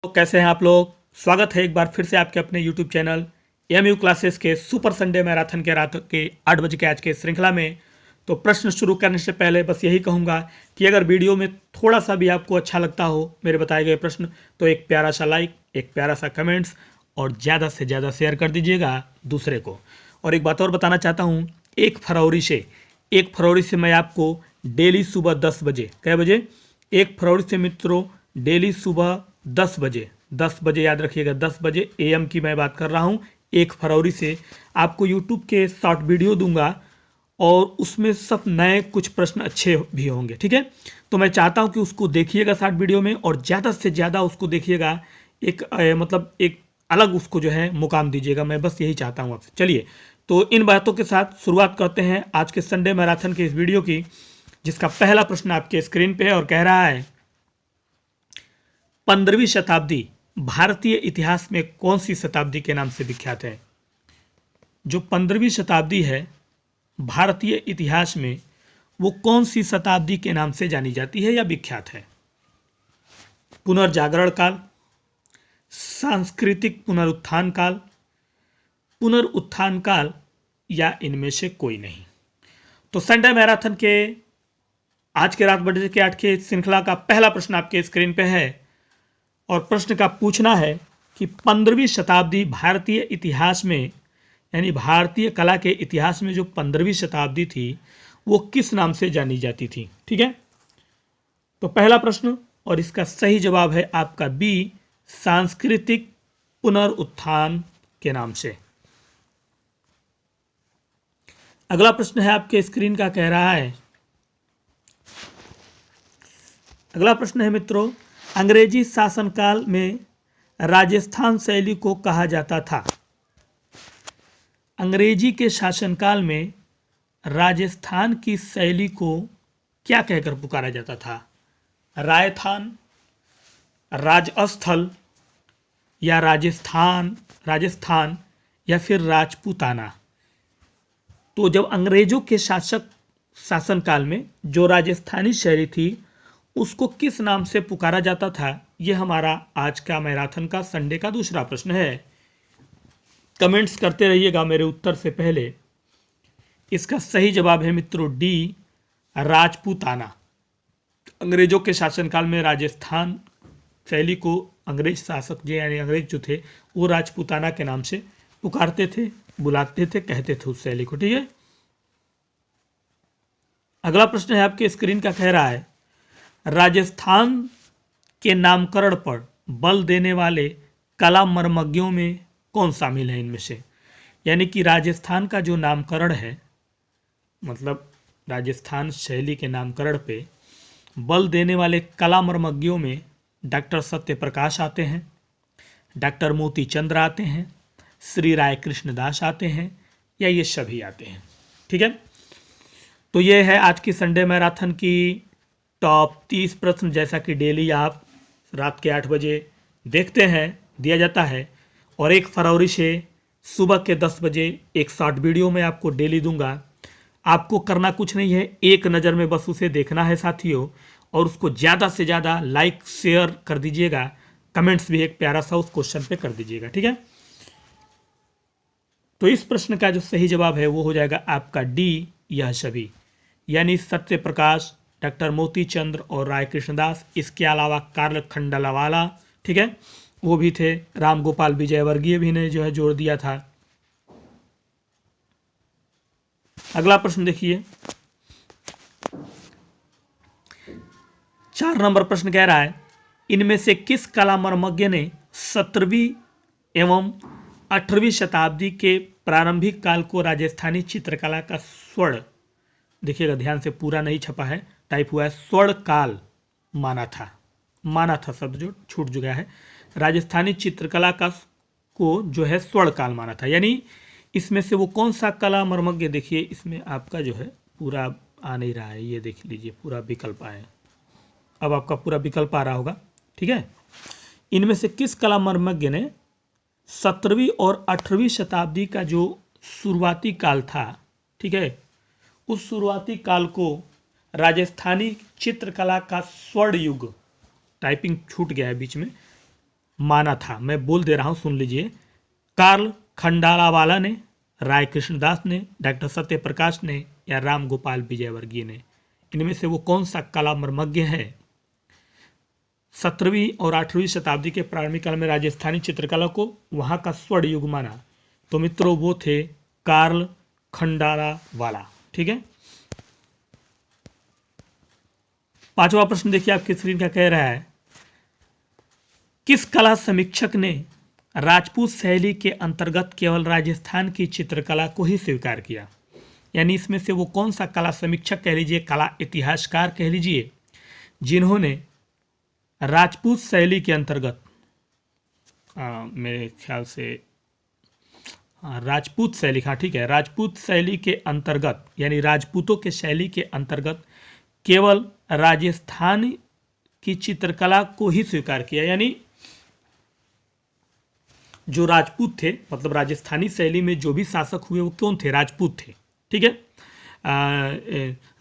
तो कैसे हैं आप लोग। स्वागत है एक बार फिर से आपके अपने YouTube चैनल एमयू क्लासेस के सुपर संडे मैराथन के रात के 8 बजे के आज के श्रृंखला में। तो प्रश्न शुरू करने से पहले बस यही कहूँगा कि अगर वीडियो में थोड़ा सा भी आपको अच्छा लगता हो मेरे बताए गए प्रश्न, तो एक प्यारा सा लाइक, एक प्यारा सा कमेंट्स और ज़्यादा से ज़्यादा शेयर कर दीजिएगा दूसरे को। और एक बात और बताना चाहता हूँ, 1 फरवरी से मैं आपको डेली सुबह 10 बजे, कै बजे, 1 फरवरी से मित्रों डेली सुबह 10 बजे याद रखिएगा, 10 बजे AM की मैं बात कर रहा हूँ। 1 फरवरी से आपको यूट्यूब के शॉर्ट वीडियो दूंगा और उसमें सब नए कुछ प्रश्न अच्छे भी होंगे, ठीक है। तो मैं चाहता हूँ कि उसको देखिएगा शॉर्ट वीडियो में और ज़्यादा से ज़्यादा उसको देखिएगा, एक मतलब एक अलग उसको जो है मुकाम दीजिएगा। मैं बस यही चाहता हूँ आपसे। चलिए, तो इन बातों के साथ शुरुआत करते हैं आज के संडे मैराथन के इस वीडियो की, जिसका पहला प्रश्न आपके स्क्रीन पे है और कह रहा है, 15वीं शताब्दी भारतीय इतिहास में कौन सी शताब्दी के नाम से विख्यात है। जो 15वीं शताब्दी है भारतीय इतिहास में, वो कौन सी शताब्दी के नाम से जानी जाती है या विख्यात है। पुनर्जागरण काल, सांस्कृतिक पुनरुत्थान काल, पुनरुत्थान काल या इनमें से कोई नहीं। तो संडे मैराथन के आज के रात बजे के 8 के श्रृंखला का पहला प्रश्न आपके स्क्रीन पे है और प्रश्न का पूछना है कि 15वीं शताब्दी भारतीय इतिहास में, यानी भारतीय कला के इतिहास में जो 15वीं शताब्दी थी वो किस नाम से जानी जाती थी। ठीक है, तो पहला प्रश्न और इसका सही जवाब है आपका बी, सांस्कृतिक पुनरुत्थान के नाम से। अगला प्रश्न है आपके स्क्रीन का, कह रहा है, अगला प्रश्न है मित्रों, अंग्रेजी शासनकाल में राजस्थान शैली को कहा जाता था। अंग्रेजी के शासनकाल में राजस्थान की शैली को क्या कहकर पुकारा जाता था। रायथान, राजस्थल या राजस्थान या फिर राजपूताना। तो जब अंग्रेजों के शासनकाल में जो राजस्थानी शैली थी उसको किस नाम से पुकारा जाता था, यह हमारा आज का मैराथन का संडे का दूसरा प्रश्न है। कमेंट्स करते रहिएगा मेरे उत्तर से पहले। इसका सही जवाब है मित्रों डी, राजपूताना। अंग्रेजों के शासनकाल में राजस्थान शैली को अंग्रेज शासक जो यानी अंग्रेज जो थे वो राजपूताना के नाम से पुकारते थे, बुलाते थे, कहते थे उस शैली को। ठीक है, अगला प्रश्न है आपके स्क्रीन का, कह रहा है, राजस्थान के नामकरण पर बल देने वाले कला मर्मज्ञों में कौन शामिल है इनमें से। यानी कि राजस्थान का जो नामकरण है, मतलब राजस्थान शैली के नामकरण पे बल देने वाले कला मर्मज्ञों में डॉक्टर सत्यप्रकाश आते हैं, डॉक्टर मोती चंद्र आते हैं, श्री राय कृष्णदास आते हैं, या ये सभी आते हैं। ठीक है, तो ये है आज की संडे मैराथन की टॉप 30 प्रश्न, जैसा कि डेली आप रात के 8 बजे देखते हैं दिया जाता है। और 1 फरवरी से सुबह के 10 बजे एक शॉर्ट वीडियो में आपको डेली दूंगा। आपको करना कुछ नहीं है, एक नज़र में बस उसे देखना है साथियों, और उसको ज़्यादा से ज़्यादा लाइक शेयर कर दीजिएगा, कमेंट्स भी एक प्यारा सा उस क्वेश्चन पे कर दीजिएगा। ठीक है, तो इस प्रश्न का जो सही जवाब है वो हो जाएगा आपका डी, यह सभी, यानी सत्य प्रकाश, डॉक्टर मोती चंद्र और राय कृष्णदास। इसके अलावा कार्ल खंडलवाला, ठीक है, वो भी थे। राम गोपाल विजयवर्गीय भी ने जो है जोड़ दिया था। अगला प्रश्न देखिए, 4 नंबर प्रश्न कह रहा है, इनमें से किस कला मर्मज्ञ ने 17वीं एवं 18वीं शताब्दी के प्रारंभिक काल को राजस्थानी चित्रकला का स्वर्ण, देखिएगा ध्यान से, पूरा नहीं छपा है, टाइप हुआ है, स्वर्ण काल माना था शब्द जो छूट गया है, राजस्थानी चित्रकला का को जो है स्वर्ण काल माना था। यानी इसमें से वो कौन सा कला मर्मज्ञ, देखिए इसमें आपका जो है पूरा आ नहीं रहा है, ये देख लीजिए पूरा विकल्प आए, अब आपका पूरा विकल्प आ रहा होगा। ठीक है, इनमें से किस कला मर्मज्ञ ने 17वीं और 18वीं शताब्दी का जो शुरुआती काल था, ठीक है, उस शुरुआती काल को राजस्थानी चित्रकला का स्वर्ण युग, टाइपिंग छूट गया है बीच में, माना था। मैं बोल दे रहा हूँ, सुन लीजिए। कार्ल खंडालावाला ने, राय कृष्णदास ने, डॉक्टर सत्यप्रकाश ने या राम गोपाल विजयवर्गीय ने। इनमें से वो कौन सा कला मर्मज्ञ है? 17वीं और 8वीं शताब्दी के प्रारंभिक काल में राजस्थानी चित्रकला को वहां का स्वर्ण युग माना। तो मित्रों वो थे कार्ल खंडालावाला। ठीक है। 5वां प्रश्न देखिए आपकी स्क्रीन का कह रहा है, किस कला समीक्षक ने राजपूत शैली के अंतर्गत केवल राजस्थान की चित्रकला को ही स्वीकार किया? यानी इसमें से वो कौन सा कला समीक्षक कह लीजिए, कला इतिहासकार कह लीजिए, जिन्होंने राजपूत शैली के अंतर्गत, मेरे ख्याल से राजपूत शैली, हाँ ठीक है, राजपूत शैली के अंतर्गत यानी राजपूतों के शैली के अंतर्गत केवल राजस्थान की चित्रकला को ही स्वीकार किया। यानी जो राजपूत थे, मतलब राजस्थानी शैली में जो भी शासक हुए वो कौन थे? राजपूत थे। ठीक है।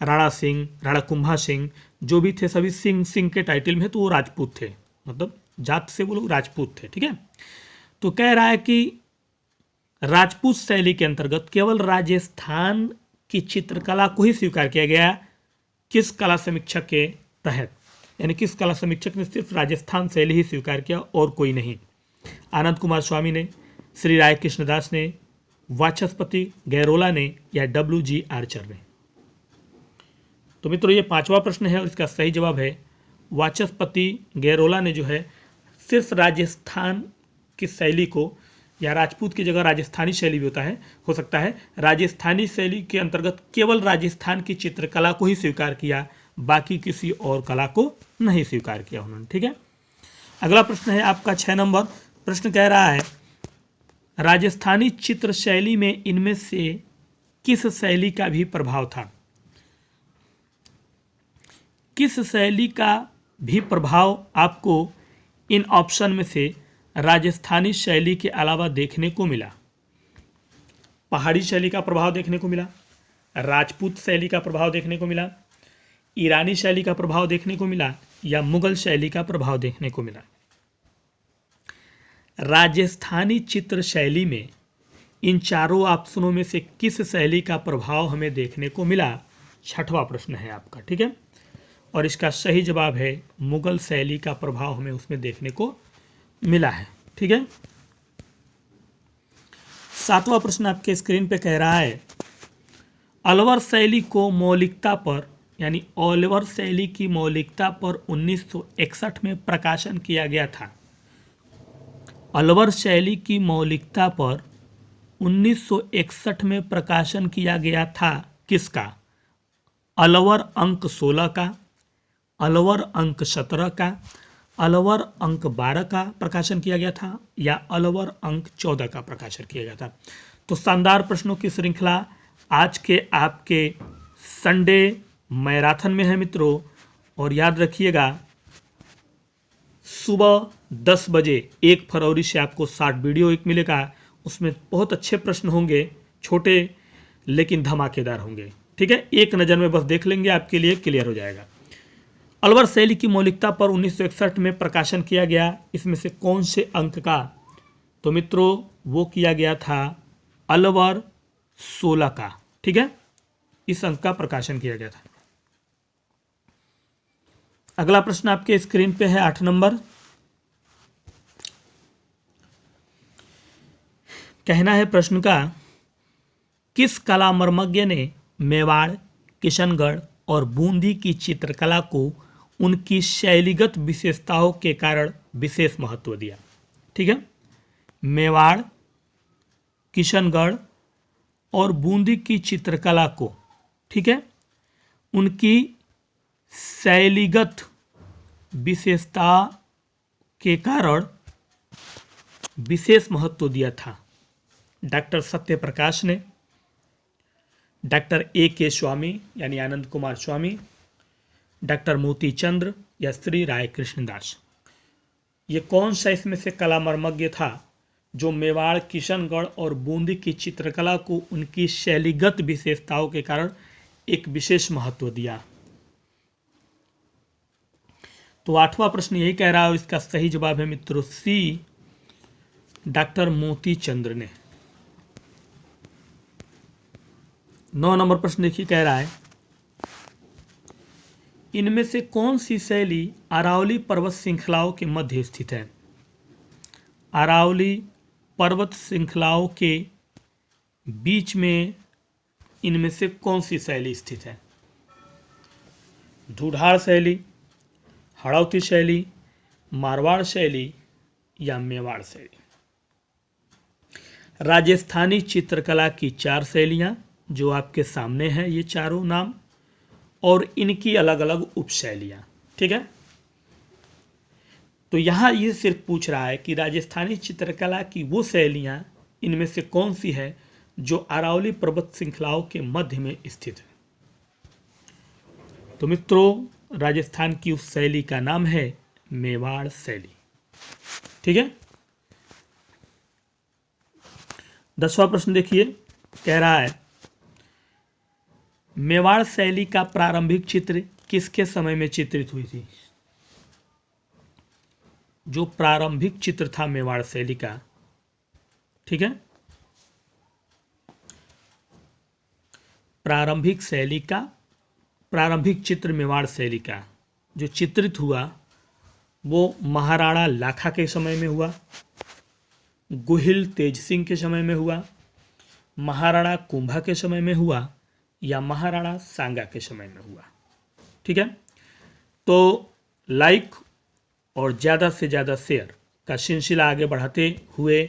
राणा सिंह, राणा कुंभा सिंह, जो भी थे सभी सिंह के टाइटल में, तो वो राजपूत थे, मतलब जात से वो लोग राजपूत थे। ठीक है। तो कह रहा है कि राजपूत शैली के अंतर्गत केवल राजस्थान की चित्रकला को ही स्वीकार किया गया। किस कला समीक्षक के तहत? यानी किस कला समीक्षक ने सिर्फ राजस्थान शैली ही स्वीकार किया और कोई नहीं? आनंद कुमार स्वामी ने, श्री राय कृष्णदास ने, वाचस्पति गैरोला ने या WG आर्चर ने? तो मित्रों ये 5वां प्रश्न है और इसका सही जवाब है वाचस्पति गैरोला ने जो है सिर्फ राजस्थान की शैली को, या राजपूत की जगह राजस्थानी शैली भी होता है, हो सकता है, राजस्थानी शैली के अंतर्गत केवल राजस्थान की चित्रकला को ही स्वीकार किया, बाकी किसी और कला को नहीं स्वीकार किया उन्होंने। ठीक है। अगला प्रश्न है आपका 6 नंबर। प्रश्न कह रहा है, राजस्थानी चित्र शैली में इनमें से किस शैली का भी प्रभाव था? किस शैली का भी प्रभाव आपको इन ऑप्शन में से राजस्थानी शैली के अलावा देखने को मिला? पहाड़ी शैली का प्रभाव देखने को मिला, राजपूत शैली का प्रभाव देखने को मिला, ईरानी शैली का प्रभाव देखने को मिला या मुगल शैली का प्रभाव देखने को मिला? राजस्थानी चित्र शैली में इन चारों ऑप्शनों में से किस शैली का प्रभाव हमें देखने को मिला? 6वां प्रश्न है आपका। ठीक है। और इसका सही जवाब है मुगल शैली का प्रभाव हमें उसमें देखने को मिला है। ठीक है। 7वां प्रश्न आपके स्क्रीन पे कह रहा है, अलवर शैली को मौलिकता पर, यानी अलवर शैली की मौलिकता पर 1961 में प्रकाशन किया गया था। अलवर शैली की मौलिकता पर 1961 में प्रकाशन किया गया था किसका? अलवर अंक 16 का, अलवर अंक 17 का, अलवर अंक 12 का प्रकाशन किया गया था या अलवर अंक 14 का प्रकाशन किया गया था? तो शानदार प्रश्नों की श्रृंखला आज के आपके संडे मैराथन में है मित्रों। और याद रखिएगा सुबह 10 बजे 1 फरवरी से आपको शॉर्ट वीडियो एक मिलेगा, उसमें बहुत अच्छे प्रश्न होंगे, छोटे लेकिन धमाकेदार होंगे। ठीक है। एक नज़र में बस देख लेंगे, आपके लिए क्लियर हो जाएगा। अलवर शैली की मौलिकता पर 1961 में प्रकाशन किया गया, इसमें से कौन से अंक का? तो मित्रों वो किया गया था अलवर 16 का। ठीक है। इस अंक का प्रकाशन किया गया था। अगला प्रश्न आपके स्क्रीन पे है 8 नंबर। कहना है प्रश्न का, किस कला मर्मज्ञ ने मेवाड़, किशनगढ़ और बूंदी की चित्रकला को उनकी शैलीगत विशेषताओं के कारण विशेष महत्व दिया? ठीक है। मेवाड़, किशनगढ़ और बूंदी की चित्रकला को, ठीक है, उनकी शैलीगत विशेषता के कारण विशेष महत्व दिया था। डॉक्टर सत्यप्रकाश ने, डॉक्टर A.K. स्वामी यानी आनंद कुमार स्वामी, डॉक्टर मोती चंद्र या श्री राय कृष्णदास? ये कौन सा इसमें से कला मर्मज्ञ था जो मेवाड़, किशनगढ़ और बूंदी की चित्रकला को उनकी शैलीगत विशेषताओं के कारण एक विशेष महत्व दिया? तो 8वां प्रश्न यही कह रहा है, इसका सही जवाब है मित्रों सी, डॉक्टर मोती चंद्र ने। 9 नंबर प्रश्न देखिए, कह रहा है इनमें से कौन सी शैली अरावली पर्वत श्रृंखलाओं के मध्य स्थित है। अरावली पर्वत श्रृंखलाओं के बीच में इनमें से कौन सी शैली स्थित है। ढूढ़ाड़ शैली, हड़ौती शैली, मारवाड़ शैली या मेवाड़ शैली। राजस्थानी चित्रकला की 4 शैलियां जो आपके सामने हैं, ये चारों नाम, और इनकी अलग अलग उपशैलियां। ठीक है, तो यहां ये सिर्फ पूछ रहा है कि राजस्थानी चित्रकला की वो शैलियां इनमें से कौन सी है जो अरावली पर्वत श्रृंखलाओं के मध्य में स्थित है। तो मित्रों, राजस्थान की उस शैली का नाम है मेवाड़ शैली। ठीक है, 10वां प्रश्न देखिए, कह रहा है मेवाड़ शैली का प्रारंभिक चित्र किसके समय में चित्रित हुई थी। जो प्रारंभिक चित्र था मेवाड़ शैली का, ठीक है, प्रारंभिक चित्र मेवाड़ शैली का जो चित्रित हुआ वो महाराणा लाखा के समय में हुआ, गुहिल तेज सिंह के समय में हुआ, महाराणा कुंभा के समय में हुआ या महाराणा सांगा के समय में हुआ। ठीक है, तो लाइक और ज़्यादा से ज़्यादा शेयर का सिलसिला आगे बढ़ाते हुए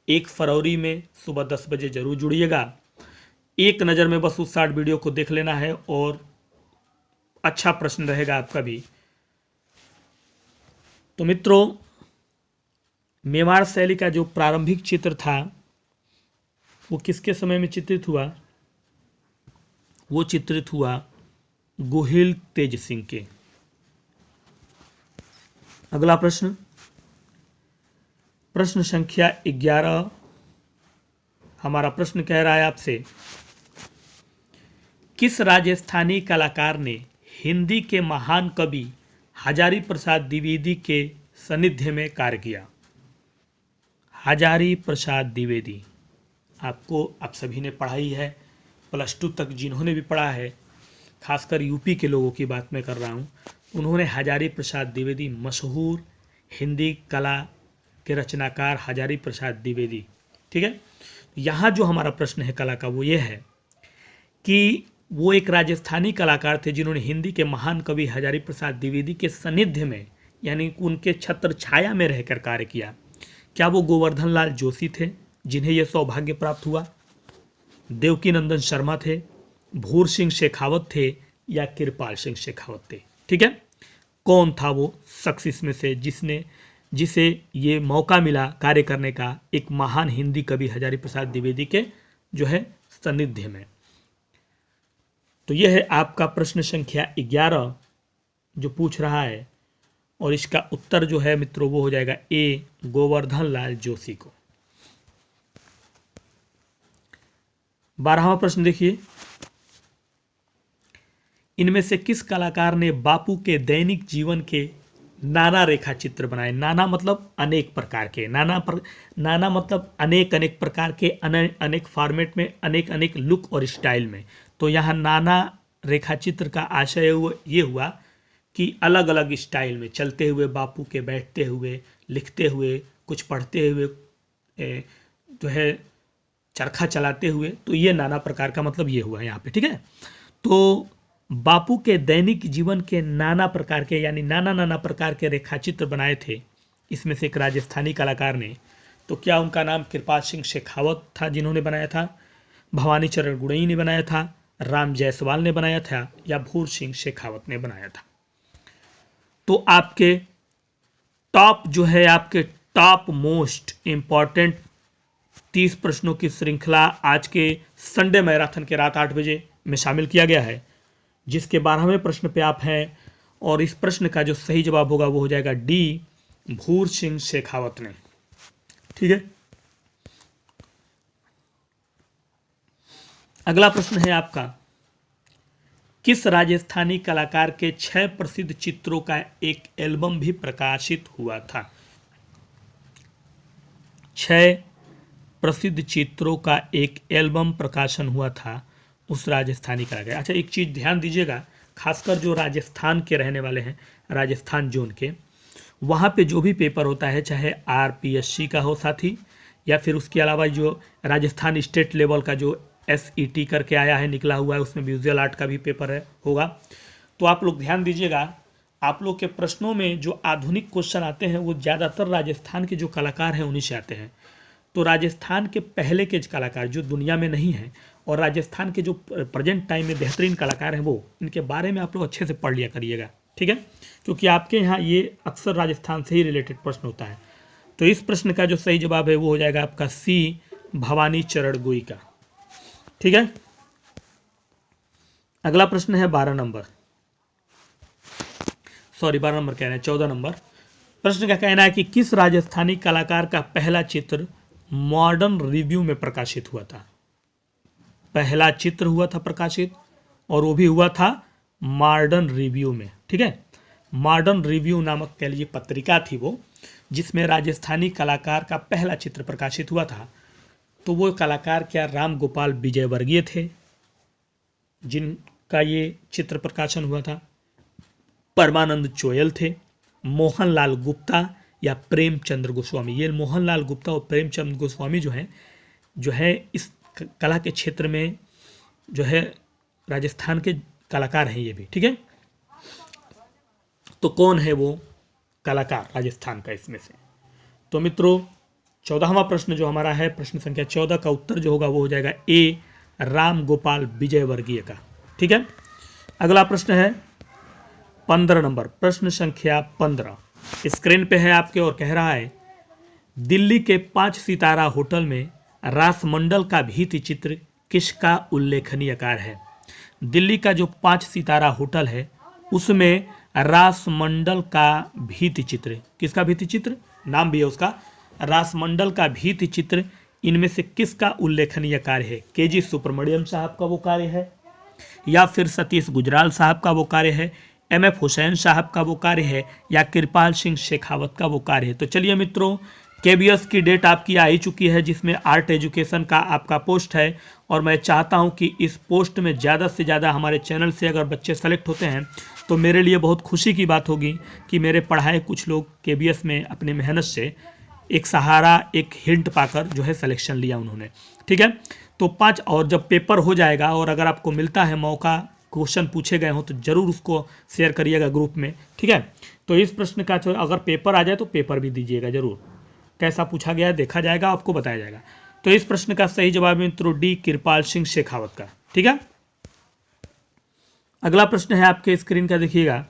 1 फरवरी में सुबह 10 बजे जरूर जुड़िएगा। एक नज़र में बस उस शॉर्ट वीडियो को देख लेना है और अच्छा प्रश्न रहेगा आपका भी। तो मित्रों, मेवाड़ शैली का जो प्रारंभिक चित्र था वो किसके समय में चित्रित हुआ। वो चित्रित हुआ गुहिल तेज सिंह के। अगला प्रश्न, प्रश्न संख्या 11। हमारा प्रश्न कह रहा है आपसे, किस राजस्थानी कलाकार ने हिंदी के महान कवि हजारी प्रसाद द्विवेदी के सानिध्य में कार्य किया। हजारी प्रसाद द्विवेदी आप सभी ने पढ़ा ही है, +2 तक जिन्होंने भी पढ़ा है, खासकर यूपी के लोगों की बात मैं कर रहा हूँ, उन्होंने हजारी प्रसाद द्विवेदी, मशहूर हिंदी कला के रचनाकार हजारी प्रसाद द्विवेदी। ठीक है, यहाँ जो हमारा प्रश्न है कला का वो ये है कि वो एक राजस्थानी कलाकार थे जिन्होंने हिंदी के महान कवि हजारी प्रसाद द्विवेदी के सानिध्य में यानी उनके छत्र छाया में रहकर कार्य किया। क्या वो गोवर्धन लाल जोशी थे जिन्हें यह सौभाग्य प्राप्त हुआ, देवकी नंदन शर्मा थे, भूर सिंह शेखावत थे या कृपाल सिंह शेखावत थे। ठीक है, कौन था वो शख्स इसमें से जिसे ये मौका मिला कार्य करने का एक महान हिंदी कवि हजारी प्रसाद द्विवेदी के जो है सानिध्य में। तो यह है आपका प्रश्न संख्या 11 जो पूछ रहा है, और इसका उत्तर जो है मित्रों वो हो जाएगा ए, गोवर्धन लाल जोशी को। 12वां प्रश्न देखिए, इनमें से किस कलाकार ने बापू के दैनिक जीवन के नाना रेखा चित्र बनाए। नाना मतलब अनेक प्रकार के, नाना मतलब अनेक अनेक प्रकार के, अनेक फॉर्मेट में, अनेक अनेक लुक और स्टाइल में। तो यहाँ नाना रेखा चित्र का आशय ये हुआ कि अलग अलग स्टाइल में, चलते हुए बापू के, बैठते हुए, लिखते हुए, कुछ पढ़ते हुए, जो है चरखा चलाते हुए, तो ये नाना प्रकार का मतलब ये हुआ यहाँ पे। ठीक है, तो बापू के दैनिक जीवन के नाना प्रकार के यानी नाना प्रकार के रेखाचित्र बनाए थे इसमें से एक राजस्थानी कलाकार ने। तो क्या उनका नाम कृपाल सिंह शेखावत था जिन्होंने बनाया था, भवानी चरण गुड़ई ने बनाया था, राम जायसवाल ने बनाया था या भूर सिंह शेखावत ने बनाया था। तो आपके टॉप मोस्ट इंपॉर्टेंट 30 प्रश्नों की श्रृंखला आज के संडे मैराथन के रात 8 बजे में शामिल किया गया है, जिसके 12वें प्रश्न पे आप हैं, और इस प्रश्न का जो सही जवाब होगा वो हो जाएगा डी, भूर सिंह शेखावत ने। ठीक है, अगला प्रश्न है आपका, किस राजस्थानी कलाकार के 6 प्रसिद्ध चित्रों का एक एल्बम भी प्रकाशित हुआ था? 6 प्रसिद्ध चित्रों का एक एल्बम प्रकाशन हुआ था उस राजस्थानी कलाकार। अच्छा, एक चीज़ ध्यान दीजिएगा, खासकर जो राजस्थान के रहने वाले हैं, राजस्थान जोन के, वहाँ पे जो भी पेपर होता है, चाहे आरपीएससी का हो साथी, या फिर उसके अलावा जो राजस्थान स्टेट लेवल का जो एसईटी करके आया है, निकला हुआ है, उसमें विजुअल आर्ट का भी पेपर है होगा। तो आप लोग ध्यान दीजिएगा, आप लोग के प्रश्नों में जो आधुनिक क्वेश्चन आते हैं वो ज़्यादातर राजस्थान के जो कलाकार हैं उन्हीं से आते हैं। तो राजस्थान के पहले के कलाकार जो दुनिया में नहीं हैं, और राजस्थान के जो प्रेजेंट टाइम में बेहतरीन कलाकार हैं, वो इनके बारे में आप लोग अच्छे से पढ़ लिया करिएगा, ठीक है, क्योंकि आपके यहाँ ये अक्सर राजस्थान से ही रिलेटेड प्रश्न होता है। तो इस प्रश्न का जो सही जवाब है वो हो जाएगा आपका सी, भवानी चरण गुई का, ठीक है। अगला प्रश्न है 12 नंबर, सॉरी 12 नंबर कह रहे हैं, 14 नंबर। प्रश्न का कहना है कि किस राजस्थानी कलाकार का पहला चित्र मॉडर्न रिव्यू में प्रकाशित हुआ था? पहला चित्र हुआ था प्रकाशित, और वो भी हुआ था मॉडर्न रिव्यू में, ठीक है। मॉडर्न रिव्यू नामक कह लीजिए पत्रिका थी वो, जिसमें राजस्थानी कलाकार का पहला चित्र प्रकाशित हुआ था। तो वो कलाकार क्या राम गोपाल विजयवर्गीय थे जिनका ये चित्र प्रकाशन हुआ था, परमानंद चोयल थे, मोहनलाल गुप्ता, या प्रेमचंद्र गोस्वामी। ये मोहनलाल गुप्ता और प्रेमचंद्र गोस्वामी जो है इस कला के क्षेत्र में जो है राजस्थान के कलाकार हैं ये भी, ठीक है। तो कौन है वो कलाकार राजस्थान का इसमें से? तो मित्रों 14वां प्रश्न जो हमारा है, प्रश्न संख्या 14 का उत्तर जो होगा वो हो जाएगा ए, राम गोपाल विजयवर्गीय का, ठीक है। अगला प्रश्न है 15 नंबर, प्रश्न संख्या 15 स्क्रीन पे है आपके, और कह रहा है दिल्ली के 5 सितारा होटल में रासमंडल का भित्ति चित्र किसका उल्लेखनीय कार्य है? दिल्ली का जो 5 सितारा होटल है उसमें रासमंडल का भित्ति चित्र, किसका भित्ति चित्र, नाम भी है उसका, रासमंडल का भित्ति चित्र इनमें से किसका उल्लेखनीय कार्य है? केजी सुब्रमण्यम साहब का वो कार्य है, या फिर सतीश गुजराल साहब का वो कार्य है, एमएफ हुसैन साहब का वो कार्य है, या कृपाल सिंह शेखावत का वो कार्य है? तो चलिए मित्रों, केबीएस की डेट आपकी आ ही चुकी है जिसमें आर्ट एजुकेशन का आपका पोस्ट है, और मैं चाहता हूं कि इस पोस्ट में ज़्यादा से ज़्यादा हमारे चैनल से अगर बच्चे सेलेक्ट होते हैं तो मेरे लिए बहुत खुशी की बात होगी कि मेरे पढ़ाए कुछ लोग केबीएस में अपनी मेहनत से एक सहारा, एक हिंट पाकर जो है सिलेक्शन लिया उन्होंने, ठीक है। तो 5, और जब पेपर हो जाएगा और अगर आपको मिलता है मौका, क्वेश्चन पूछे गए हों तो ज़रूर उसको शेयर करिएगा ग्रुप में, ठीक है। तो इस प्रश्न का अगर पेपर आ जाए तो पेपर भी दीजिएगा ज़रूर, कैसा पूछा गया है देखा जाएगा, आपको बताया जाएगा। तो इस प्रश्न का सही जवाब मित्रों डी, कृपाल सिंह शेखावत का, ठीक है। अगला प्रश्न है आपके स्क्रीन का, देखिएगा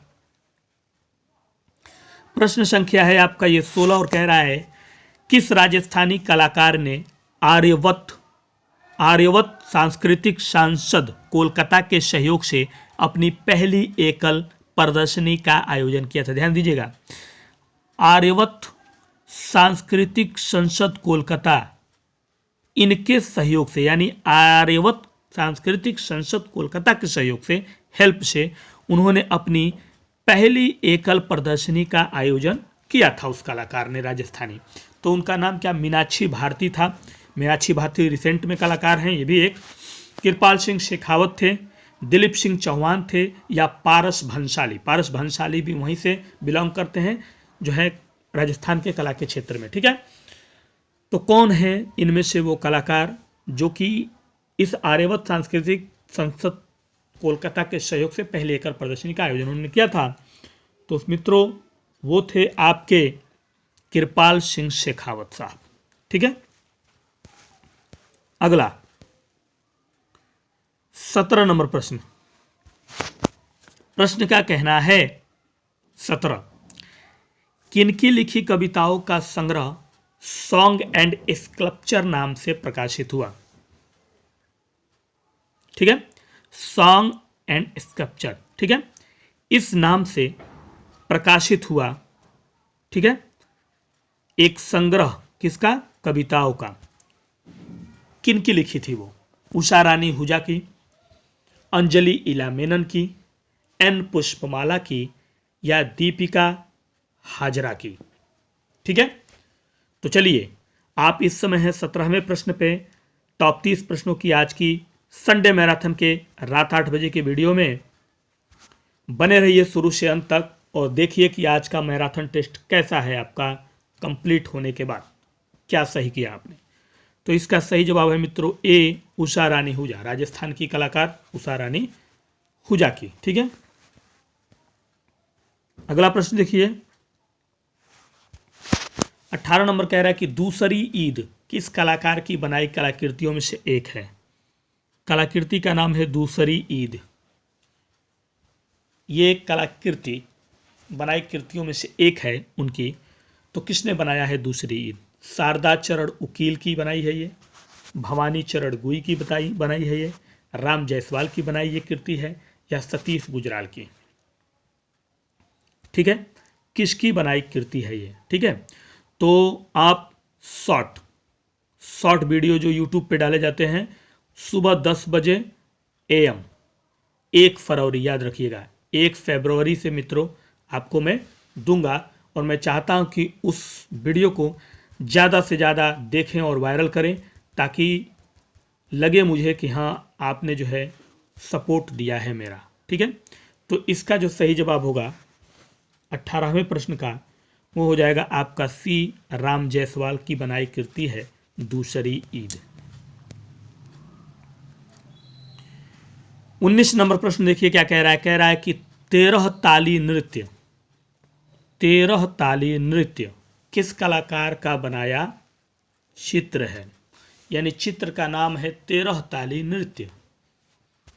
प्रश्न संख्या है आपका ये 16, और कह रहा है किस राजस्थानी कलाकार ने आर्यवत सांस्कृतिक सांसद कोलकाता के सहयोग से अपनी पहली एकल प्रदर्शनी का आयोजन किया था? ध्यान दीजिएगा, आर्यवत सांस्कृतिक संसद कोलकाता, इनके सहयोग से, यानी आर्यवत सांस्कृतिक संसद कोलकाता के सहयोग से, हेल्प से, उन्होंने अपनी पहली एकल प्रदर्शनी का आयोजन किया था उस कलाकार ने राजस्थानी। तो उनका नाम क्या, मीनाक्षी भारती था। मीनाक्षी भारती रिसेंट में कलाकार हैं ये भी एक। कृपाल सिंह शेखावत थे, दिलीप सिंह चौहान थे, या पारस भंसाली। पारस भंसाली भी वहीं से बिलोंग करते हैं जो है राजस्थान के कला के क्षेत्र में, ठीक है। तो कौन है इनमें से वो कलाकार जो कि इस आर्यवत सांस्कृतिक संसद कोलकाता के सहयोग से पहले एकल प्रदर्शनी का आयोजन उन्होंने किया था? तो मित्रों वो थे आपके कृपाल सिंह शेखावत साहब, ठीक है। अगला 17 नंबर प्रश्न, प्रश्न का कहना है 17, किनकी लिखी कविताओं का संग्रह सॉन्ग एंड स्कल्पचर नाम से प्रकाशित हुआ? ठीक है, सॉन्ग एंड स्कल्पचर, ठीक है, इस नाम से प्रकाशित हुआ, ठीक है, एक संग्रह किसका, कविताओं का। किनकी लिखी थी वो? उषा रानी हुजा की, अंजलि इला मेनन की, एन पुष्पमाला की, या दीपिका हाजरा की। ठीक है, तो चलिए आप इस समय हैं 17वें प्रश्न पे। टॉप 30 प्रश्नों की आज की संडे मैराथन के रात 8 बजे के वीडियो में बने रहिए शुरू से अंत तक और देखिए कि आज का मैराथन टेस्ट कैसा है आपका कंप्लीट होने के बाद, क्या सही किया आपने। तो इसका सही जवाब है मित्रों ए, उषा रानी हुजा, राजस्थान की कलाकार उषा रानी हुजा की। ठीक है, अगला प्रश्न देखिए 18 नंबर कह रहा है कि दूसरी ईद किस कलाकार की बनाई कलाकृतियों में से एक है। कलाकृति का नाम है दूसरी ईद। ये कलाकृति बनाई कृतियों में से एक है उनकी, तो किसने बनाया है दूसरी ईद। शारदा चरण उकील की बनाई है ये, भवानी चरण गुई की बनाई है ये, राम जायसवाल की बनाई ये कृति है, या सतीश गुजराल की। ठीक है, किसकी बनाई कृति है ये। ठीक है, तो आप शॉर्ट वीडियो जो यूट्यूब पे डाले जाते हैं सुबह 10 बजे AM, 1 फरवरी, याद रखिएगा 1 फरवरी से मित्रों आपको मैं दूंगा, और मैं चाहता हूं कि उस वीडियो को ज़्यादा से ज़्यादा देखें और वायरल करें, ताकि लगे मुझे कि हाँ आपने जो है सपोर्ट दिया है मेरा। ठीक है, तो इसका जो सही जवाब होगा 18वें प्रश्न का, वो हो जाएगा आपका सी, राम जायसवाल की बनाई कृति है दूसरी ईद। 19 नंबर प्रश्न देखिए क्या कह रहा है कि 13 ताली नृत्य किस कलाकार का बनाया चित्र है। यानी चित्र का नाम है 13 ताली नृत्य।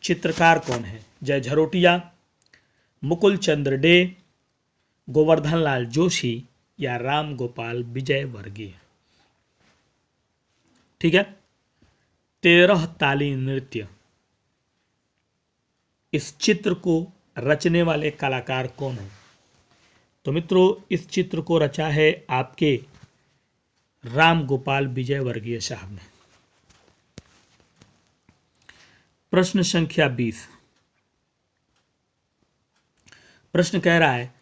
चित्रकार कौन है। जय झरोटिया, मुकुल चंद्र डे, गोवर्धन लाल जोशी, या राम गोपाल विजयवर्गीय। ठीक है, 13 ताली नृत्य, इस चित्र को रचने वाले कलाकार कौन है। तो मित्रों इस चित्र को रचा है आपके राम गोपाल विजयवर्गीय साहब ने। प्रश्न संख्या 20, प्रश्न कह रहा है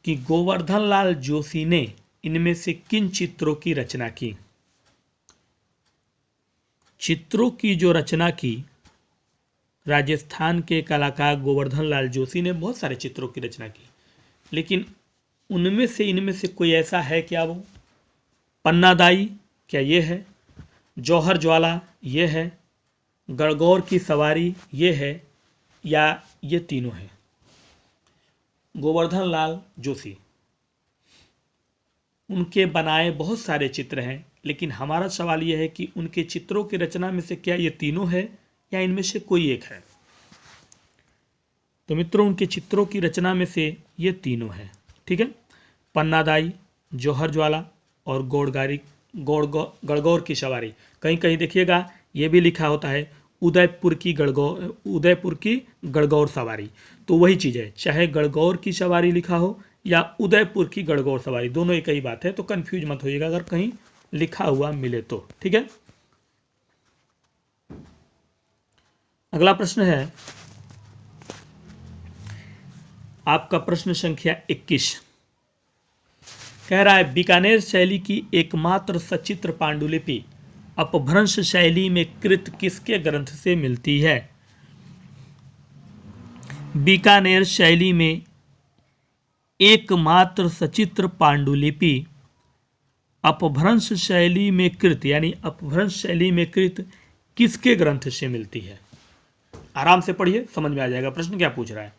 कि गोवर्धन लाल जोशी ने इनमें से किन चित्रों की रचना की। चित्रों की जो रचना की राजस्थान के कलाकार गोवर्धन लाल जोशी ने बहुत सारे चित्रों की रचना की, लेकिन उनमें से इनमें से कोई ऐसा है क्या। वो पन्नादाई क्या ये है, जौहर ज्वाला ये है, गणगौर की सवारी ये है, या ये तीनों हैं। गोवर्धन लाल जोशी, उनके बनाए बहुत सारे चित्र हैं, लेकिन हमारा सवाल यह है कि उनके चित्रों की रचना में से क्या ये तीनों है या इनमें से कोई एक है। तो मित्रों उनके चित्रों की रचना में से ये तीनों हैं। ठीक है, पन्नादाई, जौहर ज्वाला और गणगौर की सवारी। कहीं कहीं देखिएगा ये भी लिखा होता है उदयपुर की गणगौर सवारी। तो वही चीज़ है, चाहे गणगौर की सवारी लिखा हो या उदयपुर की गणगौर सवारी, दोनों एक ही बात है। तो कंफ्यूज मत होइएगा अगर कहीं लिखा हुआ मिले तो। ठीक है, अगला प्रश्न है आपका प्रश्न संख्या 21, कह रहा है बीकानेर शैली की एकमात्र सचित्र पांडुलिपि अपभ्रंश शैली में कृत किसके ग्रंथ से मिलती है। बीकानेर शैली में एकमात्र सचित्र पांडुलिपि अपभ्रंश शैली में कृत, यानी अपभ्रंश शैली में कृत किसके ग्रंथ से मिलती है। आराम से पढ़िए, समझ में आ जाएगा प्रश्न क्या पूछ रहा है।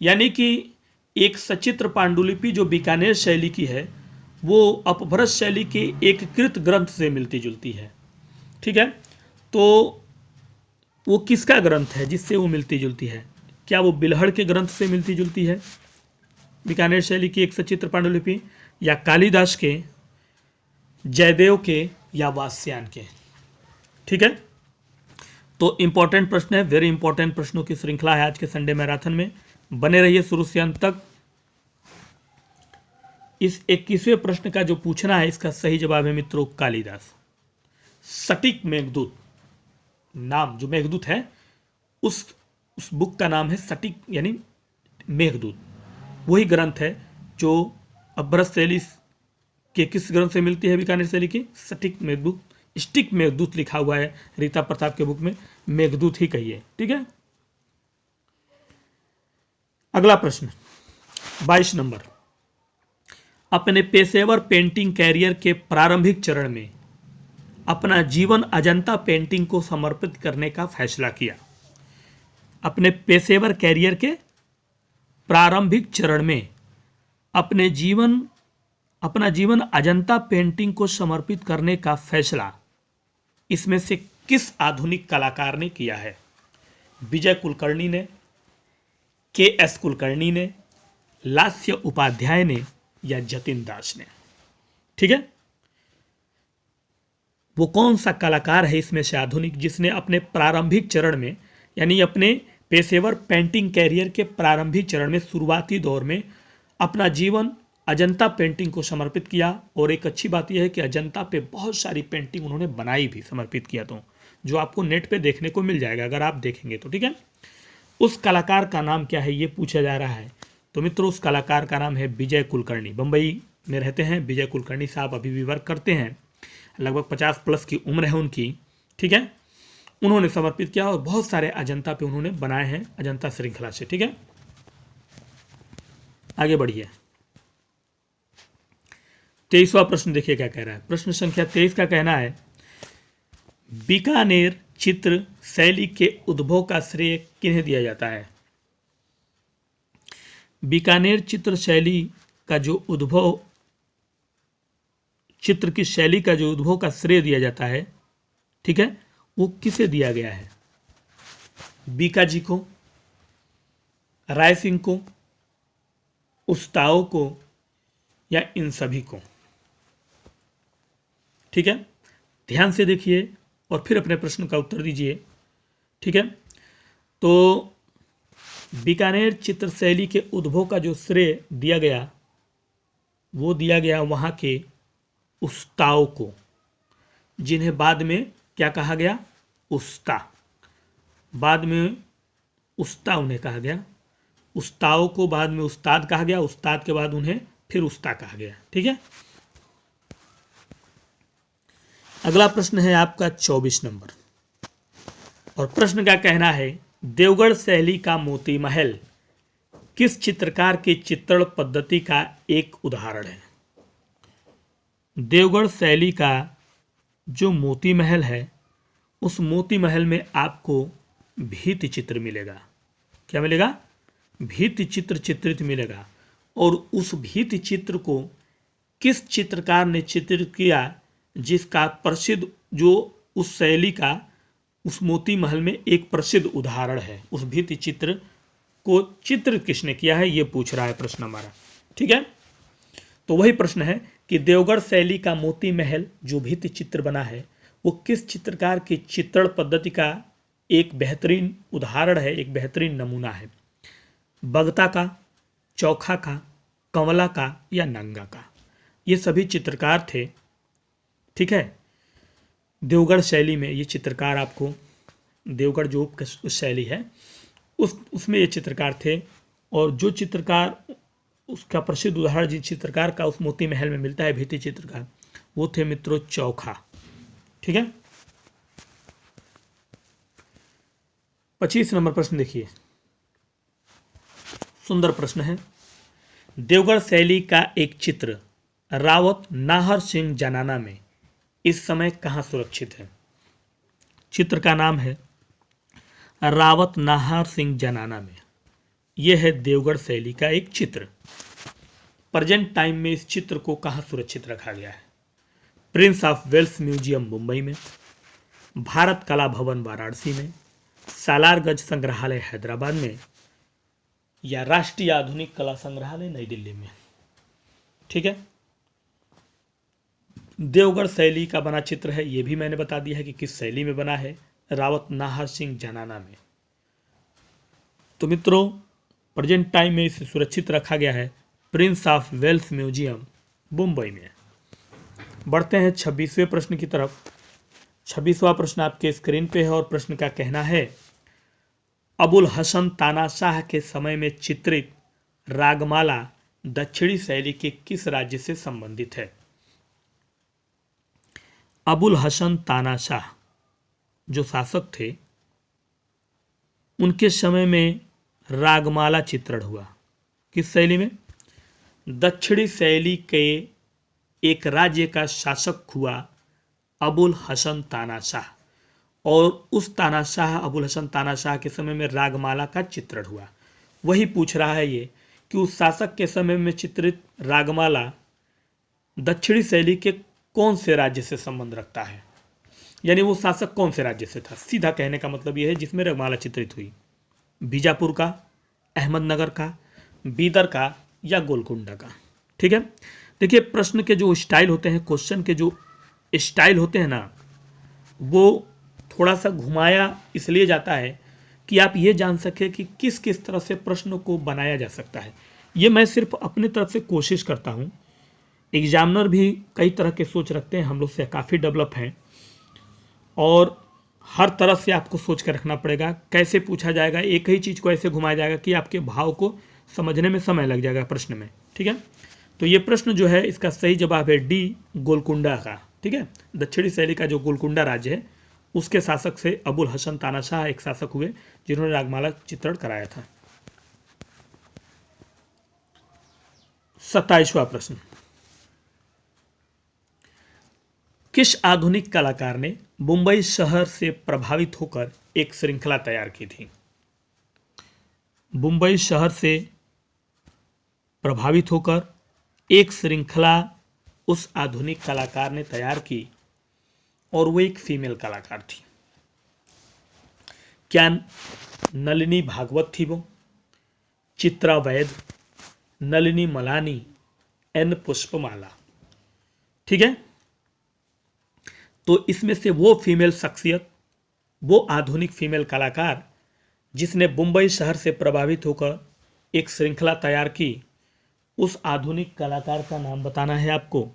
यानी कि एक सचित्र पांडुलिपि जो बीकानेर शैली की है वो अपभ्रंश शैली के एक कृत ग्रंथ से मिलती जुलती है। ठीक है, तो वो किसका ग्रंथ है जिससे वो मिलती जुलती है। क्या वो बिल्हड़ के ग्रंथ से मिलती जुलती है बीकानेर शैली की एक सचित्र पांडुलिपि, या कालिदास के, जयदेव के, या वात्स्यायन के। ठीक है, तो इंपॉर्टेंट प्रश्न है, वेरी इंपॉर्टेंट प्रश्नों की श्रृंखला है आज के संडे मैराथन में। बने रहिए शुरू से अंत तक। इस 21वें प्रश्न का जो पूछना है इसका सही जवाब है मित्रों कालिदास। सटीक मेघदूत नाम जो मेघदूत है उस बुक का नाम है सटीक यानी मेघदूत। वही ग्रंथ है जो अभ्रस शैली के किस ग्रंथ से मिलती है, बीकानेर शैली की सटीक मेघदूत, स्टिक मेघदूत लिखा हुआ है रीता प्रताप के बुक में, मेघदूत ही कहिए। ठीक है, अगला प्रश्न 22 नंबर, अपने पेशेवर पेंटिंग कैरियर के प्रारंभिक चरण में अपना जीवन अजंता पेंटिंग को समर्पित करने का फैसला किया। अपने पेशेवर कैरियर के प्रारंभिक चरण में अपना जीवन अजंता पेंटिंग को समर्पित करने का फैसला इसमें से किस आधुनिक कलाकार ने किया है? विजय कुलकर्णी ने, के.एस. कुलकर्णी ने, लास्य उपाध्याय ने या जतिन दास ने? ठीक है, वो कौन सा कलाकार है इसमें से आधुनिक जिसने अपने प्रारंभिक चरण में यानी अपने पेशेवर पेंटिंग कैरियर के प्रारंभिक चरण में शुरुआती दौर में अपना जीवन अजंता पेंटिंग को समर्पित किया? और एक अच्छी बात यह है कि अजंता पे बहुत सारी पेंटिंग उन्होंने बनाई भी, समर्पित किया, तो जो आपको नेट पे देखने को मिल जाएगा अगर आप देखेंगे तो। ठीक है, उस कलाकार का नाम क्या है ये पूछा जा रहा है। तो मित्रों उस कलाकार का नाम है विजय कुलकर्णी। बम्बई में रहते हैं विजय कुलकर्णी साहब, अभी भी वर्क करते हैं, लगभग 50 प्लस की उम्र है उनकी। ठीक है, उन्होंने समर्पित किया और बहुत सारे अजंता पे उन्होंने बनाए हैं अजंता श्रृंखला से। ठीक है, आगे बढ़िए। 23वां प्रश्न देखिए क्या कह रहा है। प्रश्न संख्या 23 का कहना है, बीकानेर चित्र शैली के उद्भव का श्रेय किन्हें दिया जाता है? बीकानेर चित्र शैली का जो उद्भव, चित्र की शैली का जो उद्भव का श्रेय दिया जाता है, ठीक है, वो किसे दिया गया है? बीका जी को, राय सिंह को, उस्ताओं को या इन सभी को? ठीक है, ध्यान से देखिए और फिर अपने प्रश्न का उत्तर दीजिए। ठीक है, तो बीकानेर चित्र शैली के उद्भव का जो श्रेय दिया गया वो दिया गया वहाँ के उस्ताओं को, जिन्हें बाद में क्या कहा गया? उस्ता। बाद में उस्ता उन्हें कहा गया। उस्ताओं को बाद में उस्ताद कहा गया, उस्ताद के बाद उन्हें फिर उस्ता कहा गया। ठीक है, अगला प्रश्न है आपका 24 नंबर और प्रश्न का कहना है, देवगढ़ शैली का मोती महल किस चित्रकार की चित्रण पद्धति का एक उदाहरण है? देवगढ़ शैली का जो मोती महल है, उस मोती महल में आपको भित्ति चित्र मिलेगा। क्या मिलेगा? भित्ति चित्र चित्रित मिलेगा। और उस भित्ति चित्र को किस चित्रकार ने चित्रित किया, जिसका प्रसिद्ध, जो उस शैली का उस मोती महल में एक प्रसिद्ध उदाहरण है, उस भित्ति चित्र को चित्रित किसने किया है, ये पूछ रहा है प्रश्न हमारा। ठीक है, तो वही प्रश्न है कि देवगढ़ शैली का मोती महल जो भित्ति चित्र बना है वो किस चित्रकार की चित्रण पद्धति का एक बेहतरीन उदाहरण है, एक बेहतरीन नमूना है? बगता का, चौखा का, कंवला का या नंगा का? ये सभी चित्रकार थे। ठीक है, देवगढ़ शैली में ये चित्रकार आपको, देवगढ़ जो उस शैली है उसमें ये चित्रकार थे। और जो चित्रकार, उसका प्रसिद्ध उदाहरण जिस चित्रकार का उस मोती महल में मिलता है भित्ति चित्रकार, वो थे मित्रों चौखा। ठीक है, 25 नंबर प्रश्न देखिए, सुंदर प्रश्न है। देवगढ़ शैली का एक चित्र रावत नाहर सिंह जनाना में इस समय कहाँ सुरक्षित है? चित्र का नाम है रावत नाहर सिंह जनाना में। यह है देवगढ़ शैली का एक चित्र। प्रेजेंट टाइम में इस चित्र को कहाँ सुरक्षित रखा गया है? Prince of Wales museum Mumbai में, भारत कला भवन वाराणसी में, सालारगंज संग्रहालय हैदराबाद में या राष्ट्रीय आधुनिक कला संग्रहालय नई दिल्ली में? ठीक है, देवगढ़ शैली का बना चित्र है, ये भी मैंने बता दिया है कि किस शैली में बना है, रावत नाहर सिंह जनाना में। तो मित्रों प्रेजेंट टाइम में इसे सुरक्षित रखा गया है Prince of Wales museum Mumbai में। बढ़ते हैं 26वें प्रश्न की तरफ। 26वां प्रश्न आपके स्क्रीन पे है और प्रश्न का कहना है, अबुल हसन तानाशाह के समय में चित्रित रागमाला दक्षिणी शैली के किस राज्य से संबंधित है? अबुल हसन तानाशाह जो शासक थे, उनके समय में रागमाला चित्रण हुआ। किस शैली में? दक्षिणी शैली के एक राज्य का शासक हुआ अबुल हसन तानाशाह, और उस तानाशाह अबुल हसन तानाशाह के समय में रागमाला का चित्रण हुआ। वही पूछ रहा है ये कि उस शासक के समय में चित्रित रागमाला दक्षिणी शैली के कौन से राज्य से संबंध रखता है, यानी वो शासक कौन से राज्य से था। सीधा कहने का मतलब ये है जिसमें रागमाला चित्रित हुई, बीजापुर का, अहमदनगर का, बीदर का या गोलकुंडा का। ठीक है, देखिए प्रश्न के जो स्टाइल होते हैं, क्वेश्चन के जो स्टाइल होते हैं ना, वो थोड़ा सा घुमाया इसलिए जाता है कि आप ये जान सके कि किस किस तरह से प्रश्न को बनाया जा सकता है। ये मैं सिर्फ अपनी तरफ से कोशिश करता हूँ। एग्जामिनर भी कई तरह के सोच रखते हैं, हम लोग से काफ़ी डेवलप हैं, और हर तरफ से आपको सोच कर रखना पड़ेगा कैसे पूछा जाएगा। एक ही चीज़ को ऐसे घुमाया जाएगा कि आपके भाव को समझने में समय लग जाएगा प्रश्न में। ठीक है, तो ये प्रश्न जो है इसका सही जवाब है डी, गोलकुंडा का। ठीक है, दक्षिणी शैली का जो गोलकुंडा राज्य है उसके शासक से अबुल हसन तानाशाह एक शासक हुए जिन्होंने रागमाला चित्रण कराया था। 27वां प्रश्न, किस आधुनिक कलाकार ने मुंबई शहर से प्रभावित होकर एक श्रृंखला तैयार की थी? मुंबई शहर से प्रभावित होकर एक श्रृंखला उस आधुनिक कलाकार ने तैयार की, और वो एक फीमेल कलाकार थी। क्या नलिनी भागवत थी वो, चित्रा वैद, नलिनी मलानी, एन पुष्पमाला? ठीक है, तो इसमें से वो फीमेल शख्सियत, वो आधुनिक फीमेल कलाकार जिसने मुंबई शहर से प्रभावित होकर एक श्रृंखला तैयार की, उस आधुनिक कलाकार का नाम बताना है आपको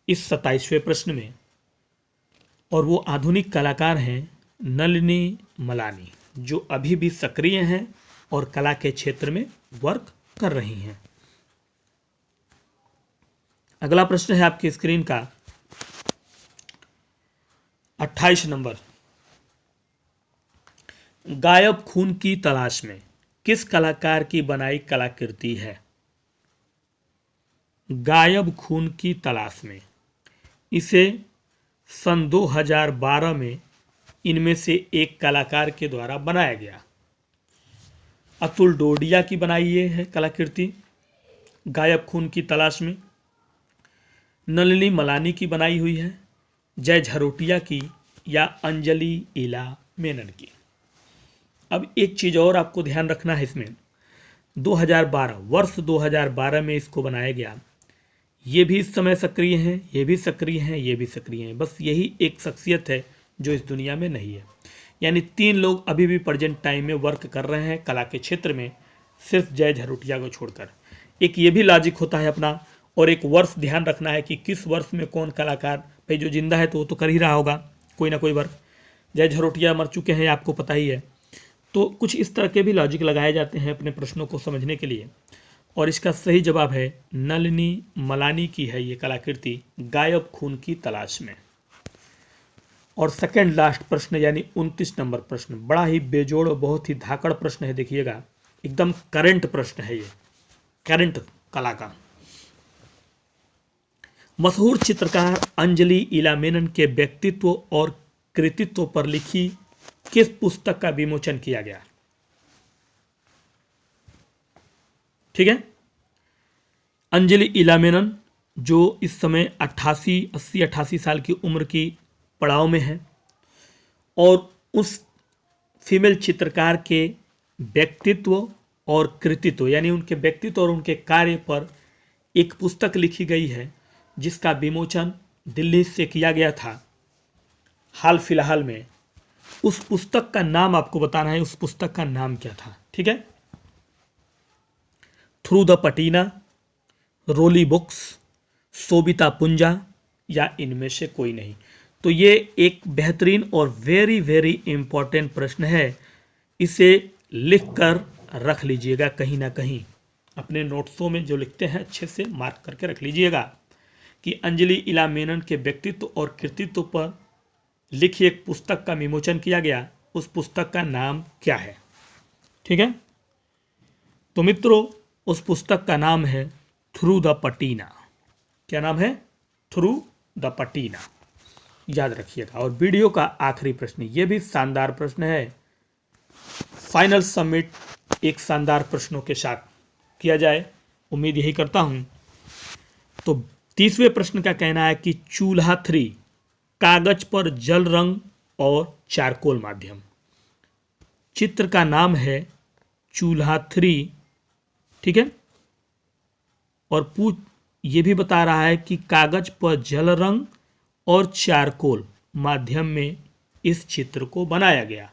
इस 27वें प्रश्न में। और वो आधुनिक कलाकार हैं नलिनी मलानी, जो अभी भी सक्रिय हैं और कला के क्षेत्र में वर्क कर रही हैं। अगला प्रश्न है आपकी स्क्रीन का 28 नंबर, गायब खून की तलाश में किस कलाकार की बनाई कलाकृति है? गायब खून की तलाश में, इसे सन 2012 में इनमें से एक कलाकार के द्वारा बनाया गया। अतुल डोडिया की बनाई ये है कलाकृति गायब खून की तलाश में, नलिनी मलानी की बनाई हुई है, जय झरोटिया की, या अंजलि इला मेनन की। अब एक चीज़ और आपको ध्यान रखना है इसमें, 2012 वर्ष 2012 में इसको बनाया गया। ये भी इस समय सक्रिय हैं, ये भी सक्रिय हैं, ये भी सक्रिय हैं, बस यही एक शख्सियत है जो इस दुनिया में नहीं है। यानी 3 लोग अभी भी प्रेजेंट टाइम में वर्क कर रहे हैं कला के क्षेत्र में, सिर्फ जय झरोटिया को छोड़कर। एक ये भी लॉजिक होता है अपना, और एक वर्ष ध्यान रखना है कि किस वर्ष में कौन कलाकार, भाई जो जिंदा है तो वो तो कर ही रहा होगा कोई ना कोई वर्क। जय झरोटिया मर चुके हैं, आपको पता ही है। तो कुछ इस तरह के भी लॉजिक लगाए जाते हैं अपने प्रश्नों को समझने के लिए, और इसका सही जवाब है नलिनी मलानी की है ये कलाकृति गायब खून की तलाश में। और सेकंड लास्ट प्रश्न यानी 29 नंबर प्रश्न, बड़ा ही बेजोड़ और बहुत ही धाकड़ प्रश्न है, देखिएगा एकदम करंट प्रश्न है ये, करंट कला का। मशहूर चित्रकार अंजलि इला मेनन के व्यक्तित्व और कृतित्व पर लिखी किस पुस्तक का विमोचन किया गया? ठीक है, अंजलि इला मेनन जो इस समय 80-88 साल की उम्र की पड़ाव में है, और उस फीमेल चित्रकार के व्यक्तित्व और कृतित्व यानी उनके व्यक्तित्व और उनके कार्य पर एक पुस्तक लिखी गई है जिसका विमोचन दिल्ली से किया गया था हाल फिलहाल में। उस पुस्तक का नाम आपको बताना है, उस पुस्तक का नाम क्या था? ठीक है, through the patina, Roli Books, Shobita Punja, या इनमें से कोई नहीं। तो ये एक बेहतरीन और वेरी वेरी इंपॉर्टेंट प्रश्न है इसे लिख कर रख लीजिएगा कहीं ना कहीं, अपने नोट्सों में जो लिखते हैं अच्छे से मार्क करके रख लीजिएगा कि अंजलि इला मेनन के व्यक्तित्व और कृतित्व पर लिखी एक पुस्तक का विमोचन किया गया, उस पुस्तक का नाम क्या है। ठीक है, तो मित्रों उस पुस्तक का नाम है थ्रू द पटीना। क्या नाम है? थ्रू द पटीना, याद रखिएगा। और वीडियो का आखिरी प्रश्न, ये भी शानदार प्रश्न है, फाइनल सबमिट एक शानदार प्रश्नों के साथ किया जाए, उम्मीद यही करता हूं। तो 30वें प्रश्न का कहना है कि चूल्हा 3 कागज पर जल रंग और चारकोल माध्यम। चित्र का नाम है चूल्हा 3। ठीक है, और ये भी बता रहा है कि कागज पर जल रंग और चारकोल माध्यम में इस चित्र को बनाया गया,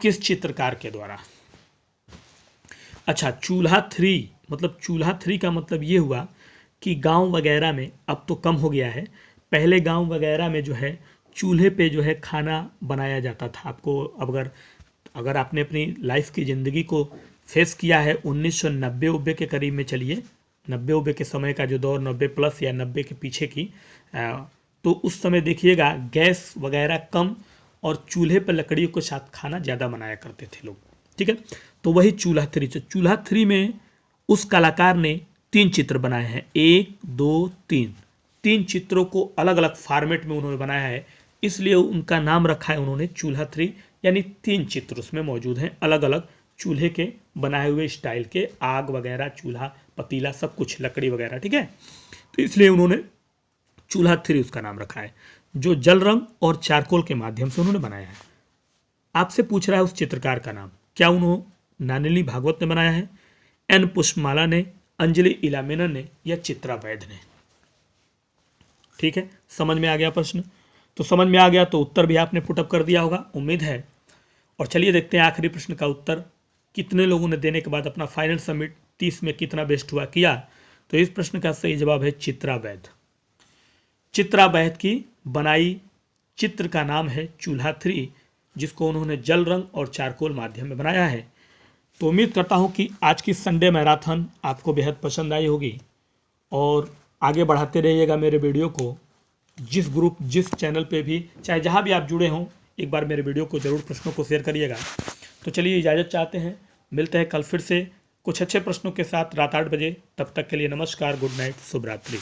किस चित्रकार के द्वारा। अच्छा, चूल्हा 3 मतलब चूल्हा 3 का मतलब ये हुआ कि गांव वगैरह में, अब तो कम हो गया है, पहले गांव वगैरह में जो है चूल्हे पे जो है खाना बनाया जाता था। आपको अगर आपने अपनी लाइफ की ज़िंदगी को फेस किया है 1990 के करीब में, चलिए 90 के समय का जो दौर, 90 प्लस या 90 के पीछे की, तो उस समय देखिएगा गैस वगैरह कम और चूल्हे पर लकड़ियों के साथ खाना ज़्यादा बनाया करते थे लोग। ठीक है, तो वही चूल्हा 3। तो चूल्हा 3 में उस कलाकार ने 3 चित्र बनाए हैं, 1 2 3, 3 चित्रों को अलग अलग फॉर्मेट में उन्होंने बनाया है, इसलिए उनका नाम रखा है उन्होंने चूल्हा 3, यानी 3 चित्र उसमें मौजूद हैं, अलग अलग चूल्हे के बनाए हुए स्टाइल के, आग वगैरह, चूल्हा, पतीला, सब कुछ, लकड़ी वगैरह। ठीक है, तो इसलिए उन्होंने चूल्हा 3 उसका नाम रखा है, जो जल रंग और चारकोल के माध्यम से उन्होंने बनाया है। आपसे पूछ रहा है उस चित्रकार का नाम, क्या उन्होंने नलिनी भागवत ने बनाया है, एन पुष्पमाला ने, अंजलि इला मेनन ने, या चित्रा वैध ने। ठीक है, समझ में आ गया प्रश्न? तो समझ में आ गया तो उत्तर भी आपने पुटअप कर दिया होगा, उम्मीद है। और चलिए देखते हैं आखिरी प्रश्न का उत्तर कितने लोगों ने देने के बाद अपना फाइनल सबमिट 30 में कितना बेस्ट हुआ किया। तो इस प्रश्न का सही जवाब है चित्रा वैध। चित्रा वैध की बनाई चित्र का नाम है चूल्हा 3, जिसको उन्होंने जल रंग और चारकोल माध्यम में बनाया है। तो उम्मीद करता हूँ कि आज की संडे मैराथन आपको बेहद पसंद आई होगी, और आगे बढ़ाते रहिएगा मेरे वीडियो को। जिस ग्रुप, जिस चैनल पे भी, चाहे जहाँ भी आप जुड़े हों, एक बार मेरे वीडियो को ज़रूर प्रश्नों को शेयर करिएगा। तो चलिए इजाज़त चाहते हैं, मिलते हैं कल फिर से कुछ अच्छे प्रश्नों के साथ रात 8 बजे। तब तक के लिए नमस्कार, गुड नाइट, शुभ रात्रि।